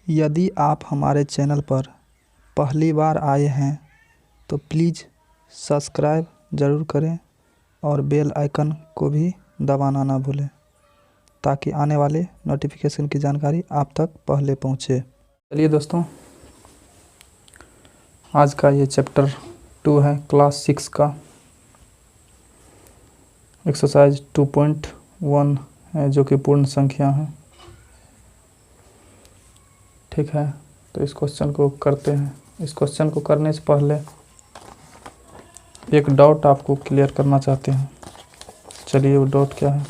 यदि आप हमारे चैनल पर पहली बार आए हैं तो प्लीज़ सब्सक्राइब ज़रूर करें और बेल आइकन को भी दबाना ना भूलें ताकि आने वाले नोटिफिकेशन की जानकारी आप तक पहले पहुंचे। चलिए दोस्तों, आज का ये चैप्टर 2 है क्लास 6 का एक्सरसाइज 2.1 है जो कि पूर्ण संख्या है। ठीक है, तो इस क्वेश्चन को करते हैं। इस क्वेश्चन को करने से पहले एक डाउट आपको क्लियर करना चाहते हैं। चलिए, वो डाउट क्या है।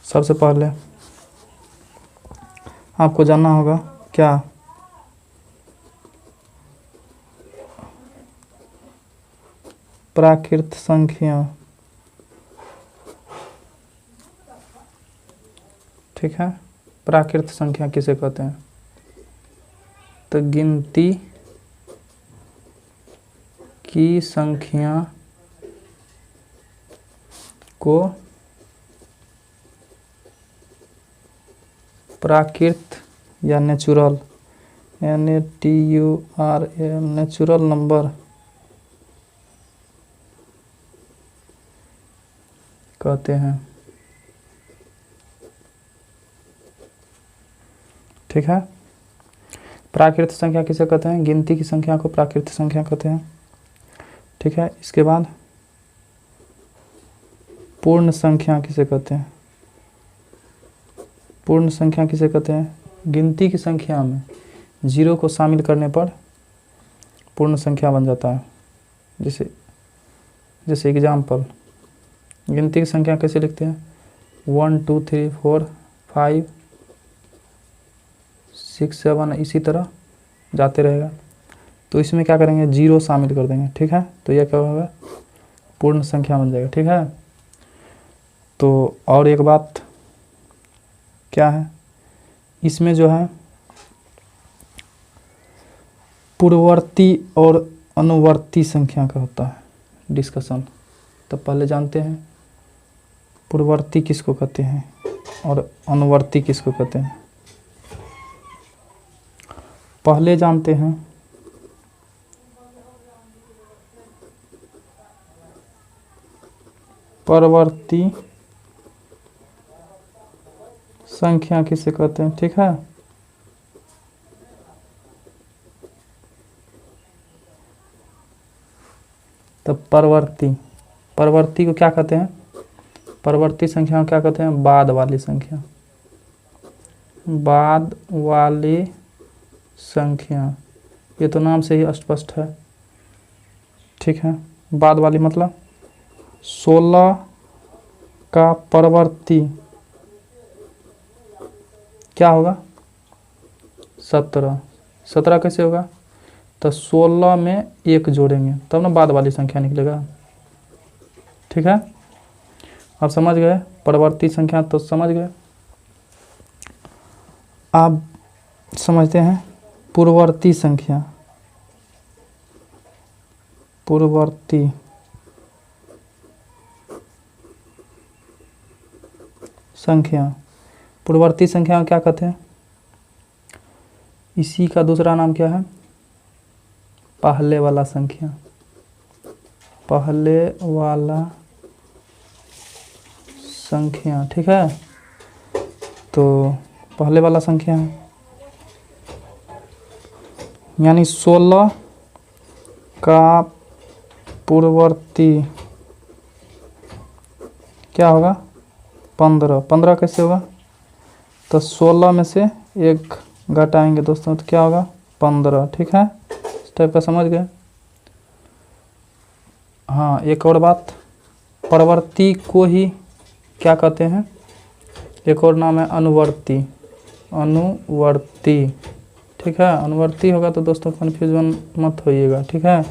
सबसे पहले आपको जानना होगा क्या प्राकृत संख्या, ठीक है, प्राकृत संख्या किसे कहते हैं। तो गिनती की संख्या को प्राकृत या नेचुरल NATURAL नेचुरल नंबर कहते हैं। ठीक है, प्राकृत संख्या किसे कहते हैं। गिनती की संख्या को प्राकृत संख्या कहते हैं। ठीक है, इसके बाद पूर्ण संख्या किसे कहते हैं। पूर्ण संख्या किसे कहते हैं। गिनती की संख्या में 0 को शामिल करने पर पूर्ण संख्या बन जाता है। जैसे एग्जाम्पल, गिनती की संख्या कैसे लिखते हैं। 1 2 3 4 5 6 7 इसी तरह जाते रहेगा। तो इसमें क्या करेंगे, 0 शामिल कर देंगे। ठीक है, तो यह क्या होगा, पूर्ण संख्या बन जाएगा। ठीक है, तो और एक बात क्या है, इसमें जो है पूर्ववर्ती और अनुवर्ती संख्या का होता है डिस्कशन। तो पहले जानते हैं पूर्ववर्ती किसको कहते हैं और अनुवर्ती किसको कहते हैं। पहले जानते हैं परवर्ती संख्या किसे कहते हैं। ठीक है, तो परवर्ती को क्या कहते हैं। परवर्ती संख्या को क्या कहते हैं, बाद वाली संख्या। बाद वाली संख्या, ये तो नाम से ही स्पष्ट है। ठीक है, बाद वाली मतलब 16 का परवर्ती क्या होगा, 17। 17 कैसे होगा, तो 16 में 1 जोड़ेंगे तब ना बाद वाली संख्या निकलेगा। ठीक है, आप समझ गए परवर्ती संख्या, तो समझ गए। आप समझते हैं पूर्ववर्ती संख्या। पूर्ववर्ती संख्या, पूर्ववर्ती संख्या को क्या कहते हैं। इसी का दूसरा नाम क्या है, पहले वाला संख्या। पहले वाला संख्या, ठीक है, तो पहले वाला संख्या है यानी 16 का पूर्ववर्ती क्या होगा, 15। 15 कैसे होगा, तो 16 में से 1 घटाएंगे दोस्तों, तो क्या होगा 15। ठीक है, इस टाइप का समझ गए। हाँ, एक और बात, परवर्ती को ही क्या कहते हैं, एक और नाम है अनुवर्ती। अनुवर्ती, ठीक है, अनुवर्ती होगा तो दोस्तों कन्फ्यूजन मत होइएगा। ठीक है,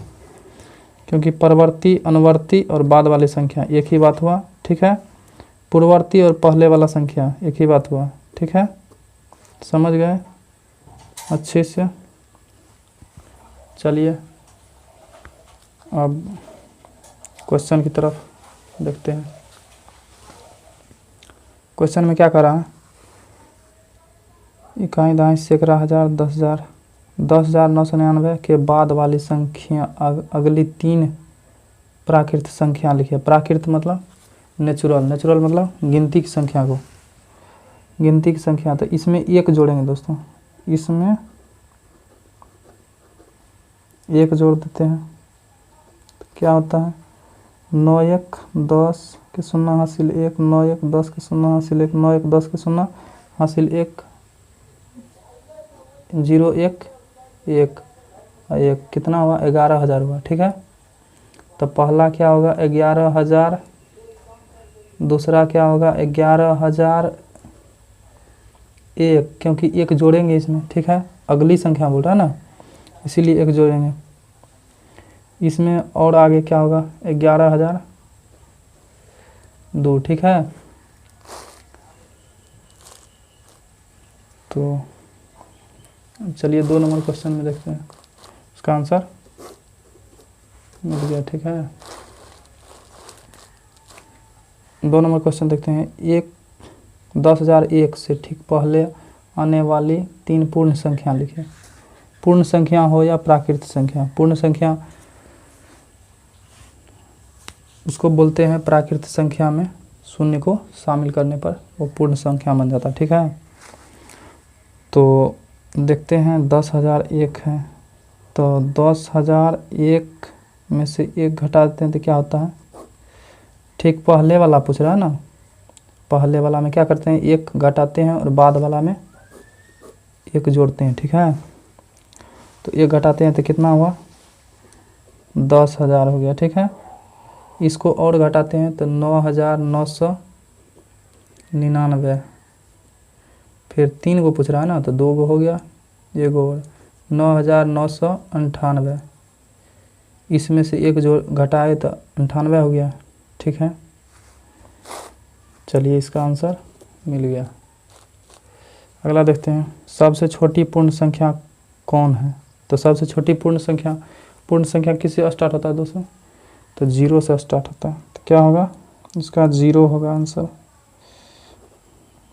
क्योंकि परवर्ती, अनुवर्ती और बाद वाली संख्या एक ही बात हुआ। ठीक है, पूर्ववर्ती और पहले वाला संख्या एक ही बात हुआ। ठीक है, समझ गए अच्छे से। चलिए अब क्वेश्चन की तरफ देखते हैं। क्वेश्चन में क्या करा है, इकाई दहाई सैकड़ा हज़ार 10,000 10,999 के बाद वाली संख्या अगली 3 प्राकृत संख्या लिखिए। प्राकृत मतलब नेचुरल, नेचुरल मतलब गिनती की संख्या को, गिनती की संख्या। तो इसमें एक जोड़ेंगे दोस्तों, इसमें एक जोड़ देते हैं तो क्या होता है 9 1 10 के 0 हासिल 1, 9 1 10 के 0 हासिल 1, 9 1 10 के 0 हासिल 1, 0 1 1 1 कितना हुआ 11,000 हुआ। ठीक है, तो पहला क्या होगा 11,000, दूसरा क्या होगा 11,001, क्योंकि एक जोड़ेंगे इसमें। ठीक है, अगली संख्या बोल रहा है ना, इसीलिए एक जोड़ेंगे इसमें। और आगे क्या होगा 11,002। ठीक है, तो चलिए 2 नंबर क्वेश्चन में देखते हैं, उसका आंसर मिल गया। ठीक है, 2 नंबर क्वेश्चन देखते हैं। 10,001 से ठीक पहले आने वाली 3 पूर्ण संख्या लिखिए। पूर्ण संख्या हो या प्राकृत संख्या, पूर्ण संख्या उसको बोलते हैं, प्राकृत संख्या में शून्य को शामिल करने पर वो पूर्ण संख्या बन जाता है। ठीक है, तो देखते हैं 10,001 है, तो 10,001 में से 1 घटा देते हैं तो क्या होता है, ठीक पहले वाला पूछ रहा है ना, पहले वाला में क्या करते हैं 1 घटाते हैं और बाद वाला में 1 जोड़ते हैं। ठीक है, तो 1 घटाते हैं तो कितना हुआ 10,000 हो गया। ठीक है, इसको और घटाते हैं तो 9,999, फिर 3 को पूछ रहा है ना तो 2 को हो गया, 1 और 9,998, इसमें से 1 जो घटाए तो 98 हो गया। ठीक है, चलिए इसका आंसर मिल गया। अगला देखते हैं, सबसे छोटी पूर्ण संख्या कौन है। तो सबसे छोटी पूर्ण संख्या किससे स्टार्ट होता है दोस्तों, तो 0 से स्टार्ट होता है। तो क्या होगा इसका 0 होगा आंसर।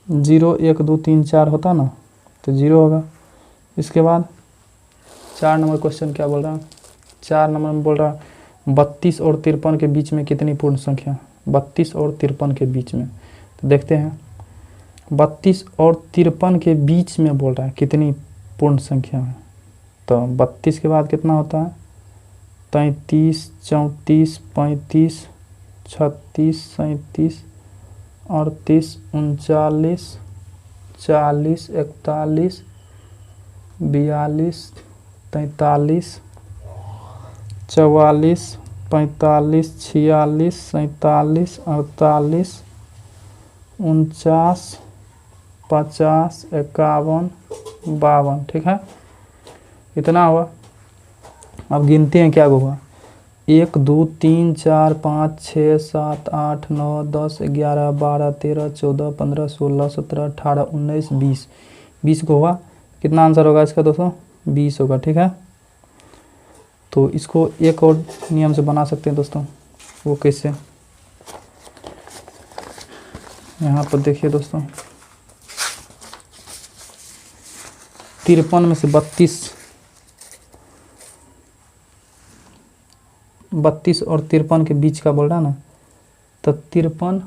0 1 2 3 4 होता ना, तो 0 होगा। इसके बाद 4 नंबर क्वेश्चन क्या बोल रहा है, 4 नंबर में बोल रहा है 32 और 53 के बीच में कितनी पूर्ण संख्या, 32 और 53 के बीच में। तो देखते हैं 32 और 53 के बीच में बोल रहा है कितनी पूर्ण संख्या है। तो 32 के बाद कितना होता है 33 34 35 36 37 38 39 40 41 42 43 44 45 46 47 48 49 50 51 52। ठीक है, इतना हुआ। अब गिनते हैं क्या हुआ 1 2 3 4 5 6 7 8 9 10 11 12 13 14 15 16 17 18 19 20 20 को हुआ। कितना आंसर होगा इसका दोस्तों 20 होगा। ठीक है, तो इसको एक और नियम से बना सकते हैं दोस्तों, वो कैसे, यहाँ पर देखिए दोस्तों 53 में से 32 और 53 के बीच का बोल रहा है ना, तो 53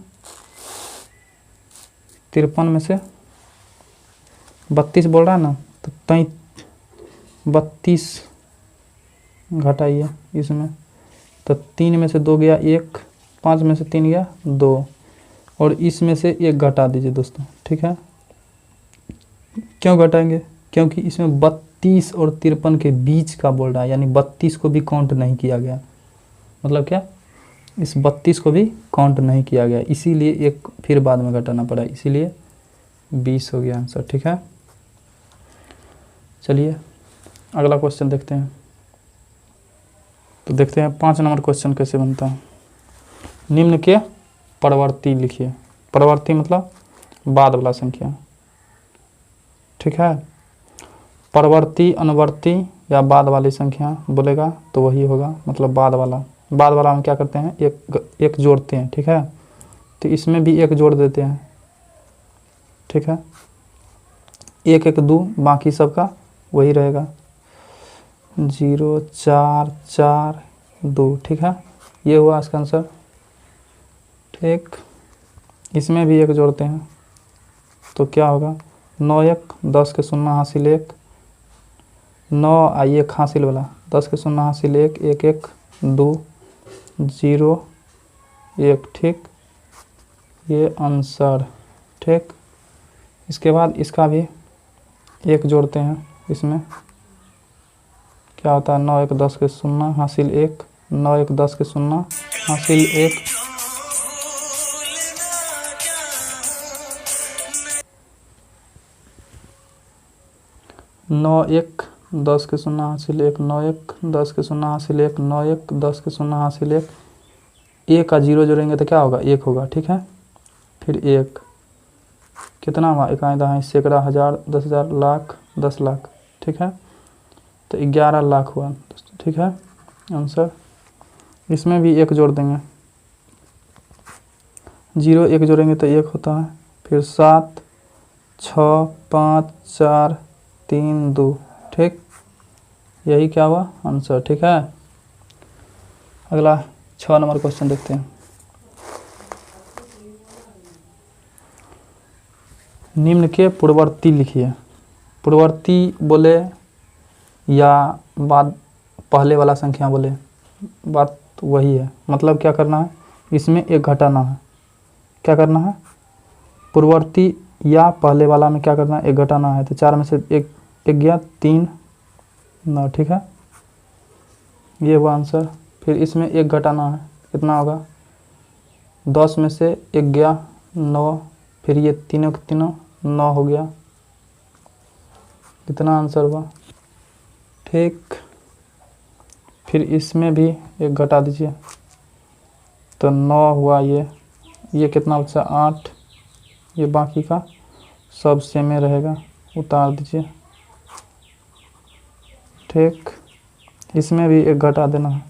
में से 32 बोल रहा है ना, तो 32 घटाइए इसमें, तो 3 में से 2 गया 1, 5 में से 3 गया 2, और इसमें से 1 घटा दीजिए दोस्तों। ठीक है, क्यों घटाएंगे, क्योंकि इसमें 32 और 53 के बीच का बोल रहा है, यानी 32 को भी काउंट नहीं किया गया। मतलब क्या, इस 32 को भी काउंट नहीं किया गया, इसीलिए 1 फिर बाद में घटाना पड़ा, इसीलिए 20 हो गया आंसर। ठीक है, चलिए अगला क्वेश्चन देखते हैं। तो देखते हैं 5 नंबर क्वेश्चन कैसे बनता है। निम्न के परवर्ती लिखिए। परवर्ती मतलब बाद वाला संख्या। ठीक है, परवर्ती अनुवर्ती या बाद वाली संख्या बोलेगा तो वही होगा, मतलब बाद वाला। बाद वाला हम क्या करते हैं एक जोड़ते हैं। ठीक है, तो इसमें भी 1 जोड़ देते हैं। ठीक है, एक एक 2, बाकी सबका वही रहेगा 0 4 4 2। ठीक है, ये हुआ इसका आंसर। ठीक, इसमें भी एक जोड़ते हैं तो क्या होगा 9 1 10 के 0 हासिल 1, 9 आई 1 हासिल वाला 10 के 0 हासिल 1 1 1 2 0 1। ठीक, ये आंसर। ठीक, इसके बाद इसका भी एक जोड़ते हैं। इसमें क्या होता है 9 1 10 के 0 हासिल 1, 9 1 10 के 0 हासिल 1, 9 1 10 के 0 हासिल 1, 9 1 10 के 0 हासिल 1, 9 1 10 के 0 हासिल 1, 1 का 0 जोड़ेंगे तो क्या होगा 1 होगा। ठीक है, फिर 1 कितना हुआ इकाई दहाई सैकड़ा हज़ार 10,000 लाख 10 लाख। ठीक है, तो 11 लाख हुआ दोस्तों। ठीक है आंसर। इसमें भी 1 जोड़ देंगे, 0 1 जोड़ेंगे तो 1 होता है, फिर 7 6 5 4 3 2। ठीक, यही क्या हुआ आंसर। ठीक है, अगला 6 नंबर क्वेश्चन देखते हैं। निम्न के पूर्ववर्ती लिखिए। पूर्ववर्ती बोले या बाद पहले वाला संख्या बोले, बात वही है। मतलब क्या करना है, इसमें एक घटाना है। क्या करना है, पूर्ववर्ती या पहले वाला में क्या करना है, एक घटाना है। तो 4 में से एक गया 3 9। ठीक है, ये हुआ आंसर। फिर इसमें एक घटाना है, कितना होगा 10 में से एक गया 9, फिर ये तीनों के तीनों 9 हो गया। कितना आंसर हुआ। ठीक, फिर इसमें भी एक घटा दीजिए तो 9 हुआ। ये कितना बचा 8, ये बाकी का सब सेम में रहेगा, उतार दीजिए। ठीक, इसमें भी एक घटा देना है।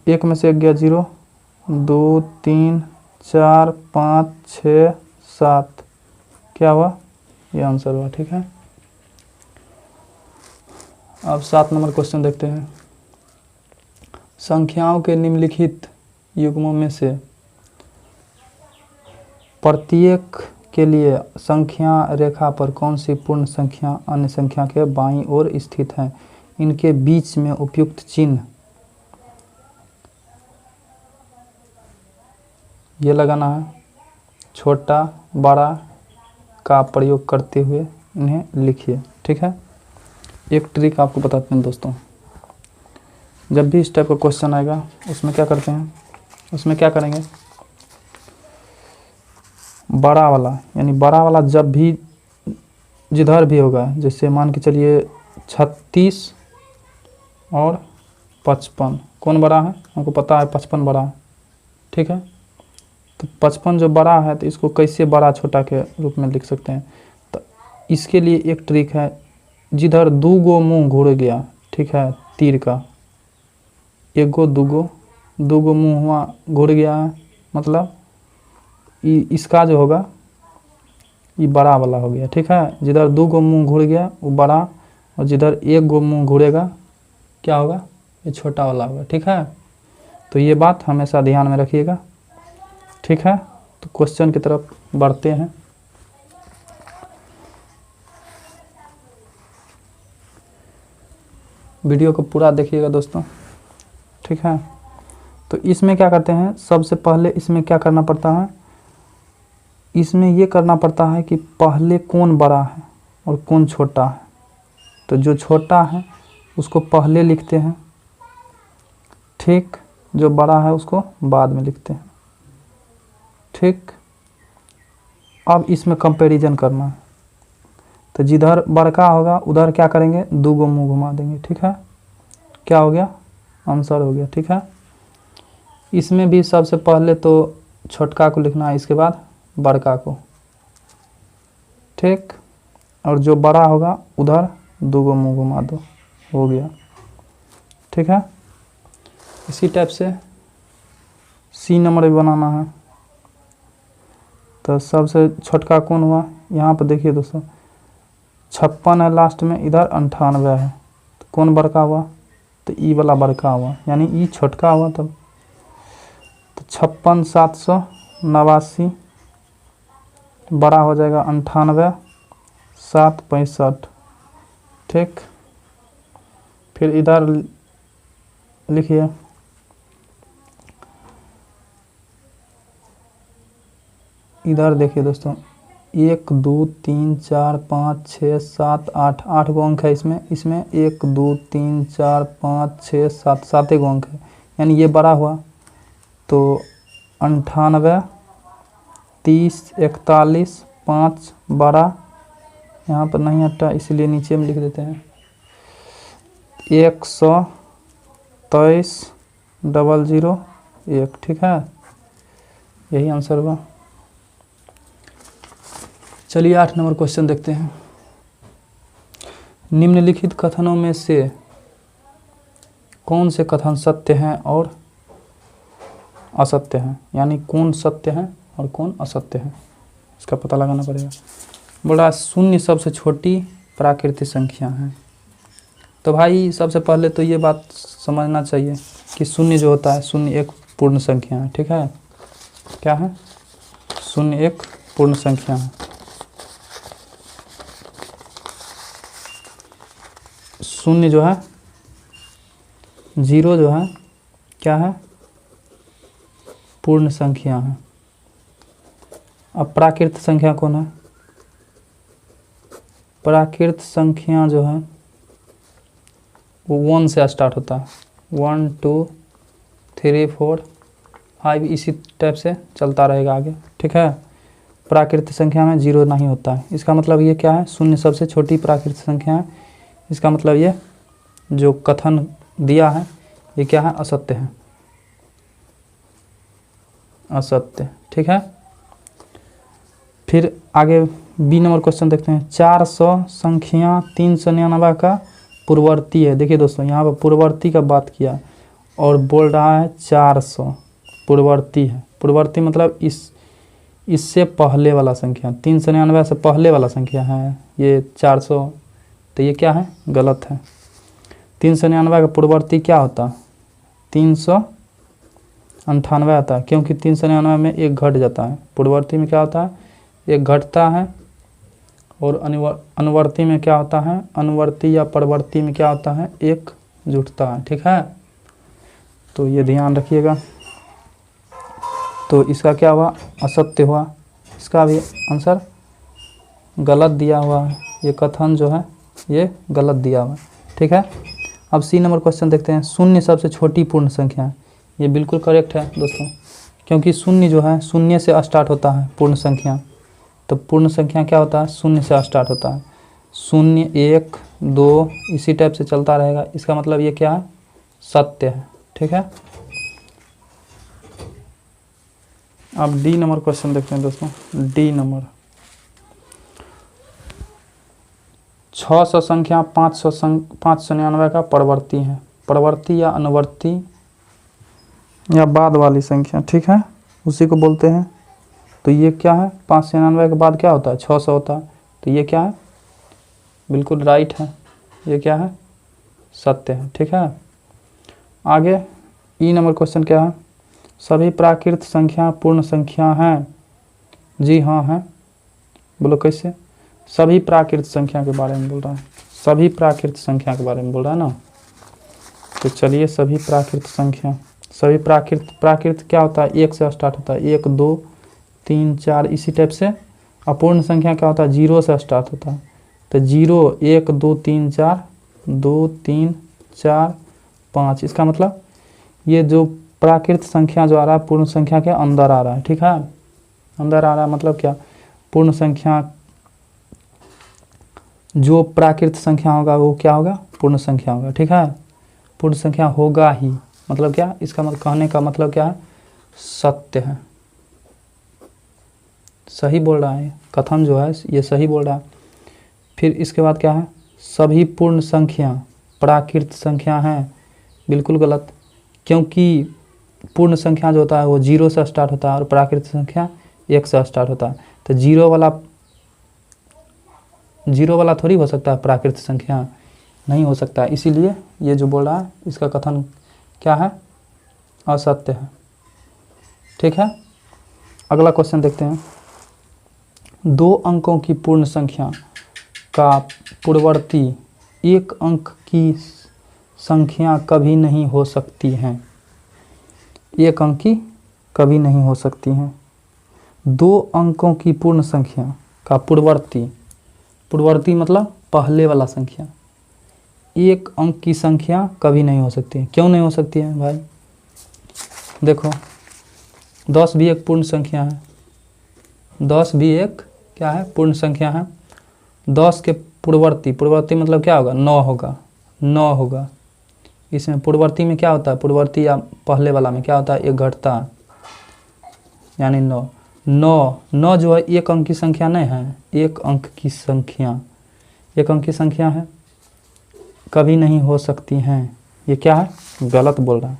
1 में से एक गया 0 2 3 4 5 6 7, क्या हुआ ये आंसर हुआ। ठीक है, अब 7 नंबर क्वेश्चन देखते हैं। संख्याओं के निम्नलिखित युग्मों में से प्रत्येक के लिए संख्या रेखा पर कौन सी पूर्ण संख्या अन्य संख्या के बाईं ओर स्थित है। इनके बीच में उपयुक्त चिन्ह ये लगाना है, छोटा बड़ा का प्रयोग करते हुए इन्हें लिखिए। ठीक है, एक ट्रिक आपको बताते हैं दोस्तों। जब भी इस टाइप का क्वेश्चन आएगा उसमें क्या करते हैं, उसमें क्या करेंगे, बड़ा वाला यानी बड़ा वाला जब भी जिधर भी होगा, जैसे मान के चलिए 36 और 55, कौन बड़ा है, हमको पता है 55 बड़ा है। ठीक है, तो 55 जो बड़ा है तो इसको कैसे बड़ा छोटा के रूप में लिख सकते हैं। तो इसके लिए एक ट्रिक है, जिधर 2 गो मुँह घुड़ गया, ठीक है, तीर का 1 गो 2 गो मुँह हुआ घुड़ गया है, मतलब इसका जो होगा ये बड़ा वाला हो गया। ठीक है, जिधर 2 गो मुँह घुड़ गया वो बड़ा, और जिधर 1 गो मुँह घुड़ेगा क्या होगा, ये छोटा वाला होगा। ठीक है, तो ये बात हमेशा ध्यान में रखिएगा। ठीक है, तो क्वेश्चन की तरफ बढ़ते हैं। वीडियो को पूरा देखिएगा दोस्तों। ठीक है, तो इसमें क्या करते हैं, सबसे पहले इसमें क्या करना पड़ता है, इसमें ये करना पड़ता है कि पहले कौन बड़ा है और कौन छोटा है। तो जो छोटा है उसको पहले लिखते हैं, ठीक, जो बड़ा है उसको बाद में लिखते हैं। ठीक, अब इसमें कंपैरिजन करना है, तो जिधर बड़का होगा उधर क्या करेंगे, 2 गो मुँह घुमा देंगे। ठीक है, क्या हो गया, आंसर हो गया। ठीक है, इसमें भी सबसे पहले तो छोटका को लिखना है, इसके बाद बड़का को। ठीक, और जो बड़ा होगा उधर 2 गो मुँह घुमा दो, हो गया। ठीक है, इसी टाइप से सी नंबर भी बनाना है। तो सबसे छोटका कौन हुआ, यहाँ पर देखिए दोस्तों 56 है लास्ट में, इधर 98 है, तो कौन बड़का हुआ, तो ई वाला बड़का हुआ, यानी ई छोटका हुआ तब। तो 56 789 बड़ा हो जाएगा 98 7 65। ठीक, फिर इधर लिखिए इधर देखिए दोस्तों 1 2 3 4 5 6 7 8 8 गो अंक है इसमें 1 2 3 4 5 6 7 7 गो अंक है, यानी ये बड़ा हुआ। तो 98 30 41 5 12, यहाँ पर नहीं हटा इसलिए नीचे में लिख देते हैं 123 00 1। ठीक है, यही आंसर हुआ। चलिए 8 नंबर क्वेश्चन देखते हैं। निम्नलिखित कथनों में से कौन से कथन सत्य हैं और असत्य हैं, यानी कौन सत्य है और कौन असत्य है, इसका पता लगाना पड़ेगा। बोला शून्य सबसे छोटी प्राकृतिक संख्या है। तो भाई सबसे पहले तो ये बात समझना चाहिए कि शून्य जो होता है, शून्य एक पूर्ण संख्या है। ठीक है, क्या है, शून्य एक पूर्ण संख्या है। शून्य जो है, जीरो जो है, क्या है, पूर्ण संख्या है। अब प्राकृत संख्या कौन है, प्राकृत संख्या जो है वो 1 से स्टार्ट होता है, 1 2 3 4 5 इसी टाइप से चलता रहेगा आगे। ठीक है, प्राकृत संख्या में जीरो नहीं होता है। इसका मतलब ये क्या है, शून्य सबसे छोटी प्राकृत संख्या है। इसका मतलब ये जो कथन दिया है ये क्या है, असत्य है, असत्य। ठीक है, फिर आगे बी नंबर क्वेश्चन देखते हैं। 400 संख्या 399 का पूर्ववर्ती है। देखिए दोस्तों यहाँ पर पूर्ववर्ती का बात किया और बोल रहा है 400 पूर्ववर्ती है। पूर्ववर्ती मतलब इससे पहले वाला संख्या, 399 से पहले वाला संख्या है ये 400, तो ये क्या है, गलत है। 399 का पूर्ववर्ती क्या होता, 398 आता है, क्योंकि 399 में एक घट जाता है। पूर्ववर्ती में क्या होता है, एक घटता है, और अनुवर्ती में क्या होता है, अनुवर्ती या परवर्ती में क्या होता है, एक जुटता है। ठीक है, तो ये ध्यान रखिएगा। तो इसका क्या हुआ, असत्य हुआ। इसका भी आंसर गलत दिया हुआ है, ये कथन जो है ये गलत दिया हुआ है। ठीक है, अब सी नंबर क्वेश्चन देखते हैं। शून्य सबसे छोटी पूर्ण संख्या है। ये बिल्कुल करेक्ट है दोस्तों, क्योंकि शून्य जो है शून्य से स्टार्ट होता है पूर्ण संख्या। तो पूर्ण संख्या क्या होता है, शून्य से स्टार्ट होता है, 0 1 2 इसी टाइप से चलता रहेगा। इसका मतलब ये क्या है, सत्य है। ठीक है, अब डी नंबर क्वेश्चन देखते हैं दोस्तों। डी नंबर 600 संख्या 599 का परवर्ती है। परवर्ती या अनुवर्ती या बाद वाली संख्या, ठीक है, उसी को बोलते हैं। तो ये क्या है, 599 के बाद क्या होता है, 600 होता है। तो ये क्या है, बिल्कुल राइट है, ये क्या है, सत्य है। ठीक है, आगे ई नंबर क्वेश्चन क्या है। सभी प्राकृत संख्या पूर्ण संख्या हैं। जी हाँ है, बोलो कैसे। सभी प्राकृत संख्या के बारे में बोल रहा है, सभी प्राकृत संख्या के बारे में बोल रहा है ना। तो चलिए सभी प्राकृत संख्या, सभी प्राकृत क्या होता है, 1 से स्टार्ट होता है, 1 2 3 4 इसी टाइप से। अपूर्ण संख्या क्या होता है, 0 से स्टार्ट होता है। तो 0 1 2 3 4 2 3 4 5। इसका मतलब ये जो प्राकृत संख्या जो आ रहा है पूर्ण संख्या के अंदर आ रहा है। ठीक है, अंदर आ रहा है मतलब क्या, पूर्ण संख्या जो प्राकृत संख्या होगा वो क्या होगा, पूर्ण संख्या होगा। ठीक है, पूर्ण संख्या होगा ही, मतलब क्या, इसका मतलब कहने का मतलब क्या है, सत्य है, सही बोल रहा है, कथन जो है ये सही बोल रहा है। फिर इसके बाद क्या है, सभी पूर्ण संख्या प्राकृत संख्या है, बिल्कुल गलत, क्योंकि पूर्ण संख्या जो होता है वो 0 से स्टार्ट होता है और प्राकृत संख्या 1 से स्टार्ट होता है। तो जीरो वाला थोड़ी हो सकता है प्राकृत संख्या, नहीं हो सकता है। इसीलिए ये जो बोल रहा है इसका कथन क्या है, असत्य है। ठीक है, अगला क्वेश्चन देखते हैं। 2 अंकों की पूर्ण संख्या का पूर्ववर्ती 1 अंक की संख्या कभी नहीं हो सकती है। 1 अंक की कभी नहीं हो सकती हैं। 2 अंकों की पूर्ण संख्या का पूर्ववर्ती मतलब पहले वाला संख्या, 1 अंक की संख्या कभी नहीं हो सकती है। क्यों नहीं हो सकती है भाई? देखो 10 भी एक पूर्ण संख्या है। 10 भी एक क्या है, पूर्ण संख्या है। 10 के पूर्ववर्ती मतलब क्या होगा, 9 होगा। इसमें पूर्ववर्ती में क्या होता है, पूर्ववर्ती या पहले वाला में क्या होता है, 1 घटता है, यानी 9 जो है 1 अंक की संख्या नहीं है, 1 अंक की संख्या है, कभी नहीं हो सकती हैं। ये क्या है, गलत बोल रहा है।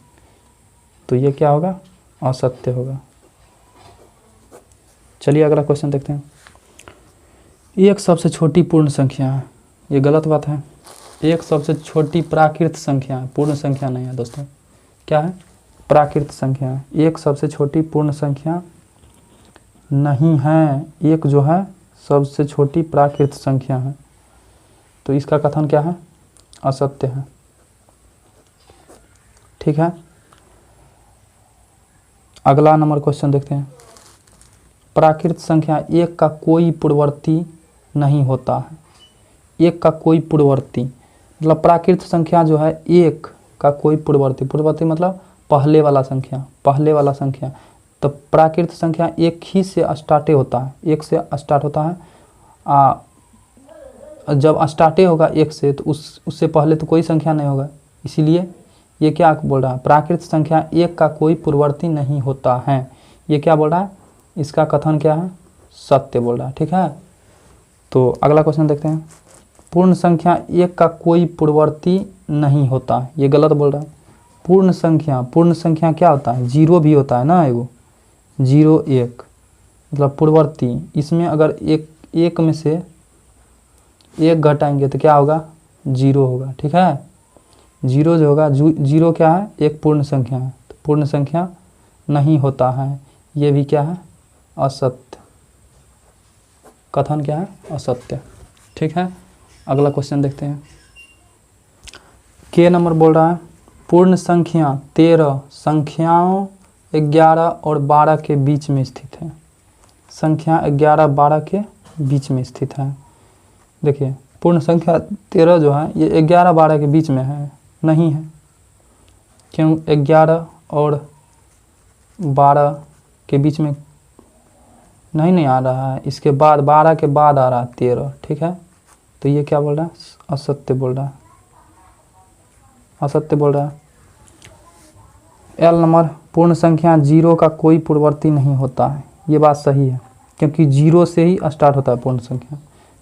तो ये क्या होगा, असत्य होगा। चलिए अगला क्वेश्चन देखते हैं। 1 सबसे छोटी पूर्ण संख्या है, ये गलत बात है। 1 सबसे छोटी प्राकृत संख्या है, पूर्ण संख्या नहीं है दोस्तों। क्या है, प्राकृत संख्या है। 1 सबसे छोटी पूर्ण संख्या नहीं है। 1 जो है सबसे छोटी प्राकृत संख्या है। तो इसका कथन क्या है, असत्य है। ठीक है, अगला नंबर क्वेश्चन देखते हैं। प्राकृत संख्या 1 का कोई पूर्ववर्ती नहीं होता है। 1 का कोई पूर्ववर्ती मतलब प्राकृत संख्या जो है 1 का कोई पूर्ववर्ती मतलब पहले वाला संख्या। तो प्राकृत संख्या 1 ही से स्टार्ट होता है, 1 से स्टार्ट होता है। जब स्टार्ट होगा 1 से तो उससे पहले तो कोई संख्या नहीं होगा। इसीलिए ये क्या बोल रहा है, प्राकृत संख्या 1 का कोई पूर्ववर्ती नहीं होता है। ये क्या बोल रहा है, इसका कथन क्या है, सत्य बोल रहा है। ठीक है, तो अगला क्वेश्चन देखते हैं। पूर्ण संख्या 1 का कोई पूर्ववर्ती नहीं होता है, ये गलत बोल रहा है। पूर्ण संख्या क्या होता है, 0 भी होता है ना, एगो 0 1 मतलब पूर्ववर्ती। इसमें अगर एक में से 1 घटाएंगे तो क्या होगा, 0 होगा। ठीक है, 0 जो होगा, 0 क्या है, एक पूर्ण संख्या है। तो पूर्ण संख्या नहीं होता है, ये भी क्या है, असत्य। कथन क्या है, असत्य। ठीक है, अगला क्वेश्चन देखते हैं। के नंबर बोल रहा है, पूर्ण संख्या 13 संख्याओं 11 और 12 के बीच में स्थित है। संख्या 11 12 के बीच में स्थित है। देखिए पूर्ण संख्या 13 जो है ये 11 12 के बीच में है, नहीं है। क्यों, 11 और 12 के बीच में नहीं आ रहा है, इसके बाद 12 के बाद आ रहा है 13। ठीक है, तो ये क्या बोल रहा है, असत्य बोल रहा है, असत्य बोल रहा है। एल नंबर, पूर्ण संख्या 0 का कोई पूर्ववर्ती नहीं होता है। ये बात सही है, क्योंकि 0 से ही स्टार्ट होता है पूर्ण संख्या।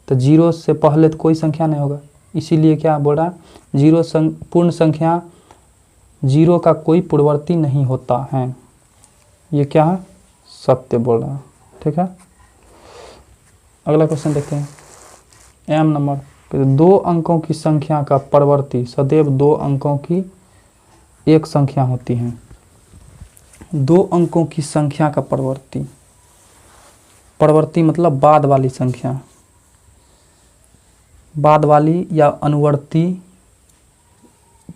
तो 0 से पहले तो कोई संख्या नहीं होगा। इसीलिए क्या बोल रहा है, पूर्ण संख्या 0 का कोई पूर्ववर्ती नहीं होता है। ये क्या है, सत्य बोल रहा है। ठीक है, अगला क्वेश्चन देखते हैं। एम नंबर, 2 अंकों की संख्या का परवर्ती सदैव 2 अंकों की एक संख्या होती है। 2 अंकों की संख्या का परवर्ती मतलब बाद वाली संख्या, बाद वाली या अनुवर्ती,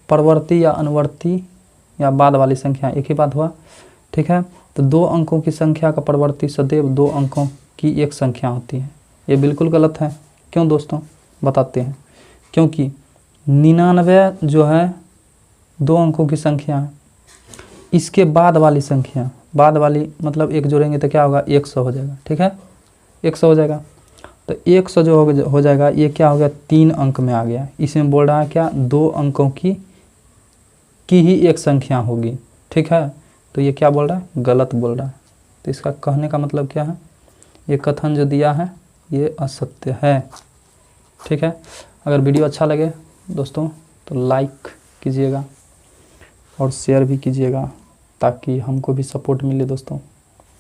परवर्ती या अनुवर्ती या बाद वाली संख्या एक ही बात हुआ। ठीक है, तो 2 अंकों की संख्या का परवर्ती सदैव 2 अंकों की एक संख्या होती है। ये बिल्कुल गलत है। क्यों दोस्तों, बताते हैं। क्योंकि 99 जो है 2 अंकों की संख्या है। इसके बाद वाली संख्या, बाद वाली मतलब 1 जोड़ेंगे तो क्या होगा, 100 हो जाएगा। ठीक है, 100 हो जाएगा। तो 100 जो हो जाएगा, ये क्या हो गया, 3 अंक में आ गया। इसमें बोल रहा है क्या, 2 अंकों की ही एक संख्या होगी। ठीक है, तो ये क्या बोल रहा है, गलत बोल रहा है। तो इसका कहने का मतलब क्या है, ये कथन जो दिया है ये असत्य है। ठीक है, अगर वीडियो अच्छा लगे दोस्तों तो लाइक कीजिएगा और शेयर भी कीजिएगा, ताकि हमको भी सपोर्ट मिले दोस्तों।